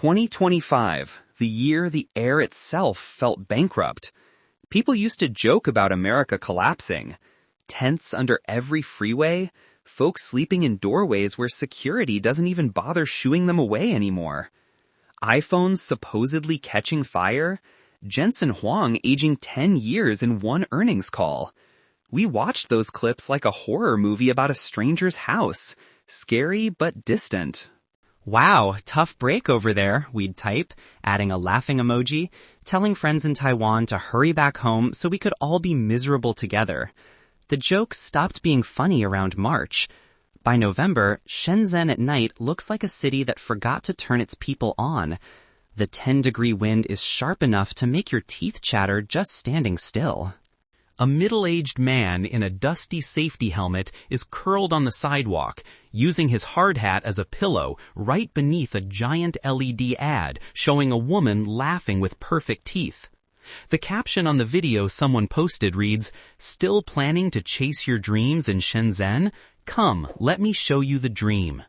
2025, the year the air itself felt bankrupt. People used to joke about America collapsing. Tents under every freeway, folks sleeping in doorways where security doesn't even bother shooing them away anymore. iPhones supposedly catching fire, Jensen Huang aging 10 years in one earnings call. We watched those clips like a horror movie about a stranger's house, scary but distant. Wow, tough break over there, we'd type, adding a laughing emoji, telling friends in Taiwan to hurry back home so we could all be miserable together. The jokes stopped being funny around March. By November, Shenzhen at night looks like a city that forgot to turn its people on. The 10-degree wind is sharp enough to make your teeth chatter just standing still. A middle-aged man in a dusty safety helmet is curled on the sidewalk, using his hard hat as a pillow right beneath a giant LED ad showing a woman laughing with perfect teeth. The caption on the video someone posted reads, "Still planning to chase your dreams in Shenzhen? Come, let me show you the dream."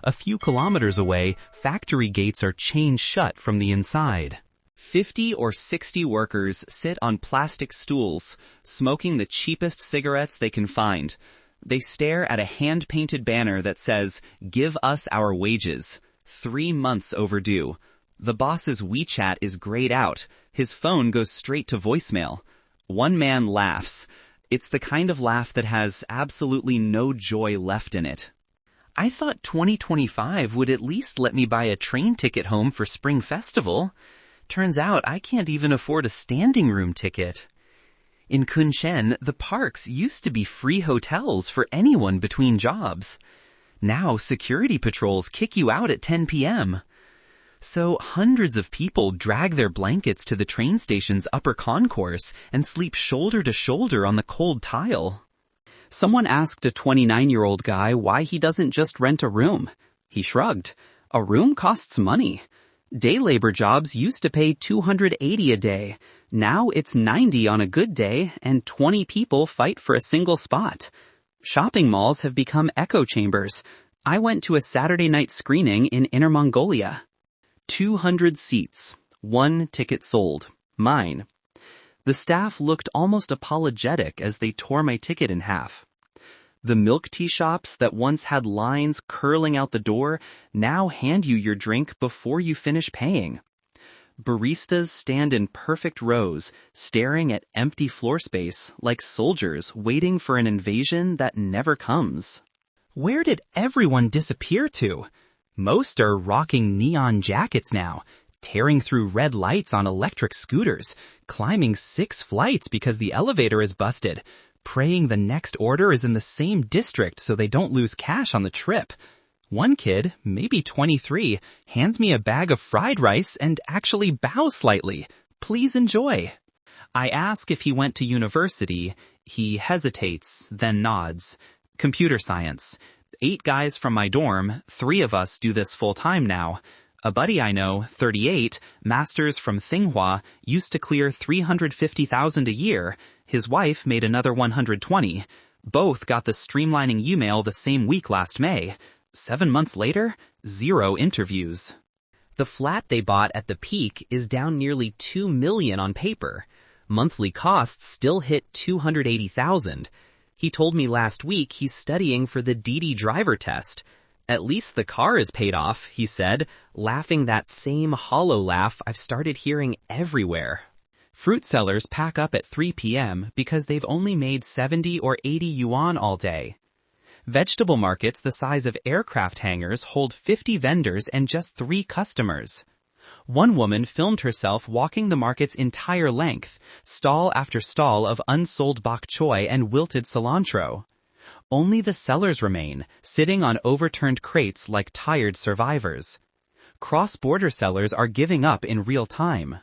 A few kilometers away, factory gates are chained shut from the inside. 50 or 60 workers sit on plastic stools, smoking the cheapest cigarettes they can find. They stare at a hand-painted banner that says, "Give us our wages. 3 months overdue." The boss's WeChat is grayed out. His phone goes straight to voicemail. One man laughs. It's the kind of laugh that has absolutely no joy left in it. I thought 2025 would at least let me buy a train ticket home for Spring Festival. Turns out I can't even afford a standing room ticket. In Kunshen, the parks used to be free hotels for anyone between jobs. Now security patrols kick you out at 10 p.m. So hundreds of people drag their blankets to the train station's upper concourse and sleep shoulder to shoulder on the cold tile. Someone asked a 29-year-old guy why he doesn't just rent a room. He shrugged. A room costs money. Day labor jobs used to pay $280 a day. Now it's $90 on a good day, and 20 people fight for a single spot. Shopping malls have become echo chambers. I went to a Saturday night screening in Inner Mongolia. 200 seats. 1 ticket sold. Mine. The staff looked almost apologetic as they tore my ticket in half. The milk tea shops that once had lines curling out the door now hand you your drink before you finish paying. Baristas stand in perfect rows, staring at empty floor space like soldiers waiting for an invasion that never comes. Where did everyone disappear to? Most are rocking neon jackets now, tearing through red lights on electric scooters, climbing 6 flights because the elevator is busted, praying the next order is in the same district so they don't lose cash on the trip. One kid, maybe 23, hands me a bag of fried rice and actually bows slightly. "Please enjoy." I ask if he went to university. He hesitates, then nods. Computer science. 8 guys from my dorm, 3 of us do this full-time now. A buddy I know, 38, masters from Tsinghua, used to clear $350,000 a year. His wife made another $120. Both got the streamlining email the same week last May. 7 months later, 0 interviews. The flat they bought at the peak is down nearly $2 million on paper. Monthly costs still hit $280,000. He told me last week he's studying for the DD driver test. "At least the car is paid off," he said, laughing that same hollow laugh I've started hearing everywhere. Fruit sellers pack up at 3 p.m. because they've only made 70 or 80 yuan all day. Vegetable markets the size of aircraft hangars hold 50 vendors and just 3 customers. One woman filmed herself walking the market's entire length, stall after stall of unsold bok choy and wilted cilantro. Only the sellers remain, sitting on overturned crates like tired survivors. Cross-border sellers are giving up in real time.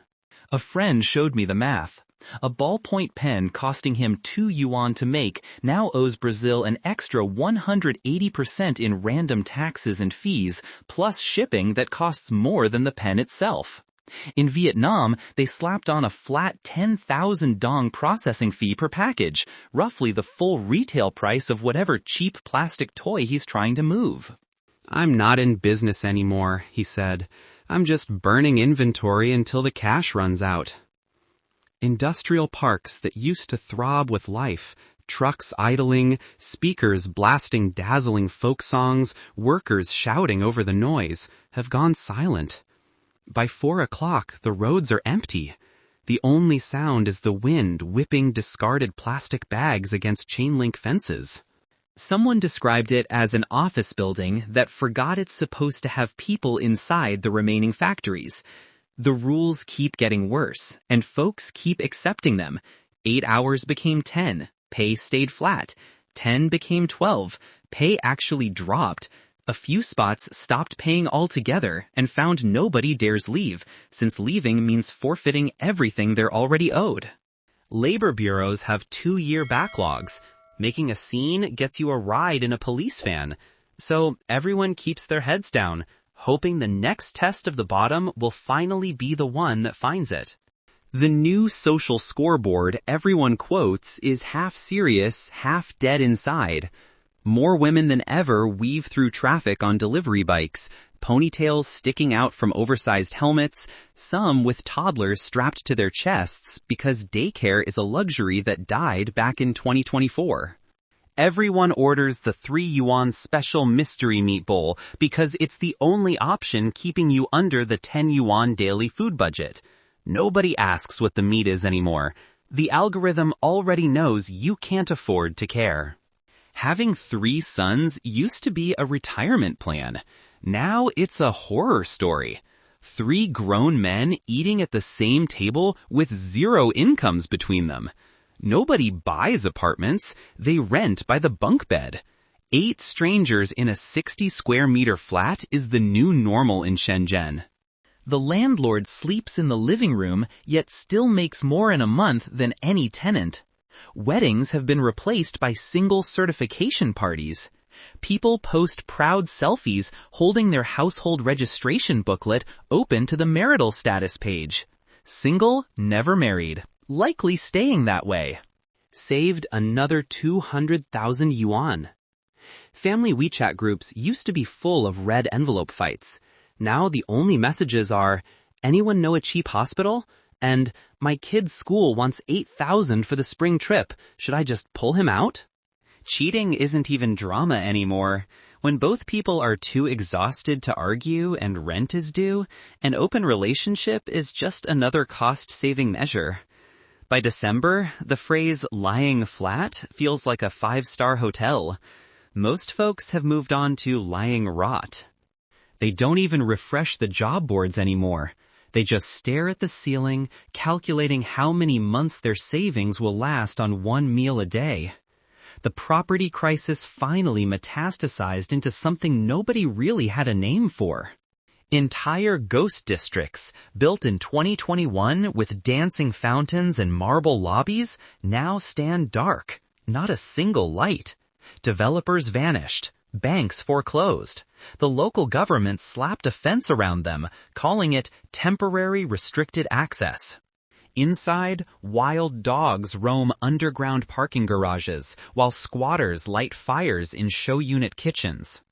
A friend showed me the math. A ballpoint pen costing him 2 yuan to make now owes Brazil an extra 180% in random taxes and fees, plus shipping that costs more than the pen itself. In Vietnam, they slapped on a flat 10,000 dong processing fee per package, roughly the full retail price of whatever cheap plastic toy he's trying to move. "I'm not in business anymore," he said. I'm just burning inventory until the cash runs out. Industrial parks that used to throb with life, trucks idling, speakers blasting dazzling folk songs, workers shouting over the noise, have gone silent. By 4 o'clock, the roads are empty. The only sound is the wind whipping discarded plastic bags against chain-link fences. Someone described it as an office building that forgot it's supposed to have people inside the remaining factories. The rules keep getting worse, and folks keep accepting them. 8 hours became 10. Pay stayed flat. 10 became 12. Pay actually dropped. A few spots stopped paying altogether and found nobody dares leave, since leaving means forfeiting everything they're already owed. Labor bureaus have 2-year backlogs. Making a scene gets you a ride in a police van. So everyone keeps their heads down, hoping the next test of the bottom will finally be the one that finds it. The new social scoreboard everyone quotes is half serious, half dead inside. More women than ever weave through traffic on delivery bikes, ponytails sticking out from oversized helmets, some with toddlers strapped to their chests because daycare is a luxury that died back in 2024. Everyone orders the 3 yuan special mystery meat bowl because it's the only option keeping you under the 10 yuan daily food budget. Nobody asks what the meat is anymore. The algorithm already knows you can't afford to care. Having 3 sons used to be a retirement plan. Now it's a horror story. 3 grown men eating at the same table with 0 incomes between them. Nobody buys apartments, they rent by the bunk bed. 8 strangers in a 60 square meter flat is the new normal in Shenzhen. The landlord sleeps in the living room, yet still makes more in a month than any tenant. Weddings have been replaced by single certification parties. People post proud selfies holding their household registration booklet open to the marital status page. Single, never married. Likely staying that way. Saved another 200,000 yuan. Family WeChat groups used to be full of red envelope fights. Now the only messages are, anyone know a cheap hospital? And my kid's school wants 8,000 for the spring trip. Should I just pull him out? Cheating isn't even drama anymore. When both people are too exhausted to argue and rent is due, an open relationship is just another cost-saving measure. By December, the phrase lying flat feels like a 5-star hotel. Most folks have moved on to lying rot. They don't even refresh the job boards anymore. They just stare at the ceiling, calculating how many months their savings will last on 1 meal a day. The property crisis finally metastasized into something nobody really had a name for. Entire ghost districts, built in 2021 with dancing fountains and marble lobbies, now stand dark. Not a single light. Developers vanished. Banks foreclosed. The local government slapped a fence around them, calling it temporary restricted access. Inside, wild dogs roam underground parking garages, while squatters light fires in show unit kitchens.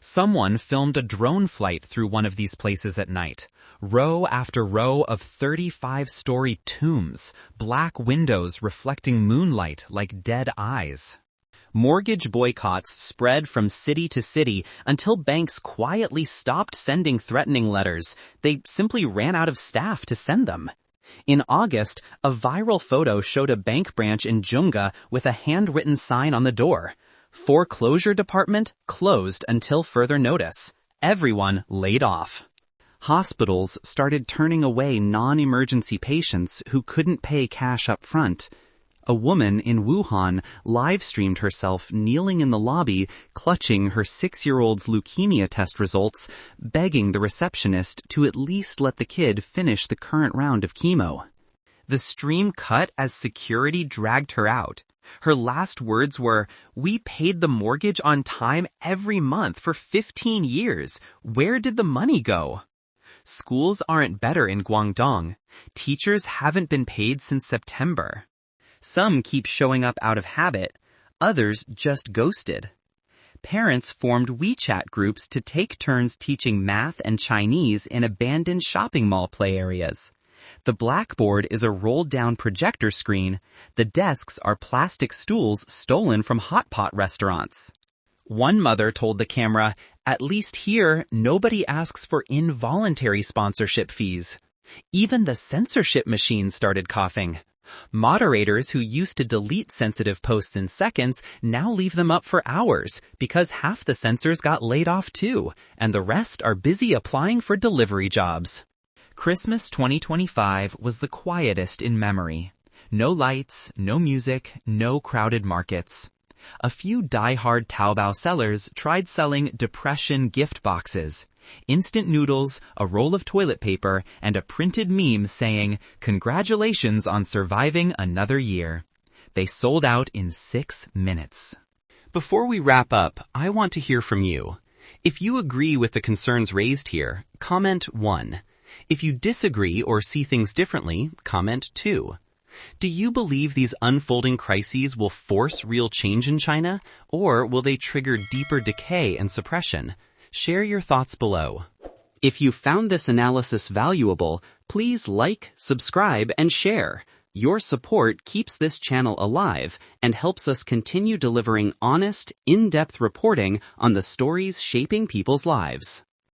Someone filmed a drone flight through one of these places at night. Row after row of 35-story tombs, black windows reflecting moonlight like dead eyes. Mortgage boycotts spread from city to city until banks quietly stopped sending threatening letters. They simply ran out of staff to send them. In August, a viral photo showed a bank branch in Junga with a handwritten sign on the door. Foreclosure department closed until further notice. Everyone laid off. Hospitals started turning away non-emergency patients who couldn't pay cash up front. A woman in Wuhan live-streamed herself kneeling in the lobby, clutching her 6-year-old's leukemia test results, begging the receptionist to at least let the kid finish the current round of chemo. The stream cut as security dragged her out. Her last words were, "We paid the mortgage on time every month for 15 years. Where did the money go?" Schools aren't better in Guangdong. Teachers haven't been paid since September. Some keep showing up out of habit, others just ghosted. Parents formed WeChat groups to take turns teaching math and Chinese in abandoned shopping mall play areas. The blackboard is a rolled-down projector screen. The desks are plastic stools stolen from hot pot restaurants. One mother told the camera, "At least here, nobody asks for involuntary sponsorship fees." Even the censorship machine started coughing. Moderators who used to delete sensitive posts in seconds now leave them up for hours because half the censors got laid off too, and the rest are busy applying for delivery jobs. Christmas 2025 was the quietest in memory. No lights, no music, no crowded markets. A few die-hard Taobao sellers tried selling depression gift boxes. Instant noodles, a roll of toilet paper, and a printed meme saying, "Congratulations on surviving another year." They sold out in 6 minutes. Before we wrap up, I want to hear from you. If you agree with the concerns raised here, comment 1. If you disagree or see things differently, comment 2. Do you believe these unfolding crises will force real change in China, or will they trigger deeper decay and suppression? Share your thoughts below. If you found this analysis valuable, please like, subscribe, and share. Your support keeps this channel alive and helps us continue delivering honest, in-depth reporting on the stories shaping people's lives.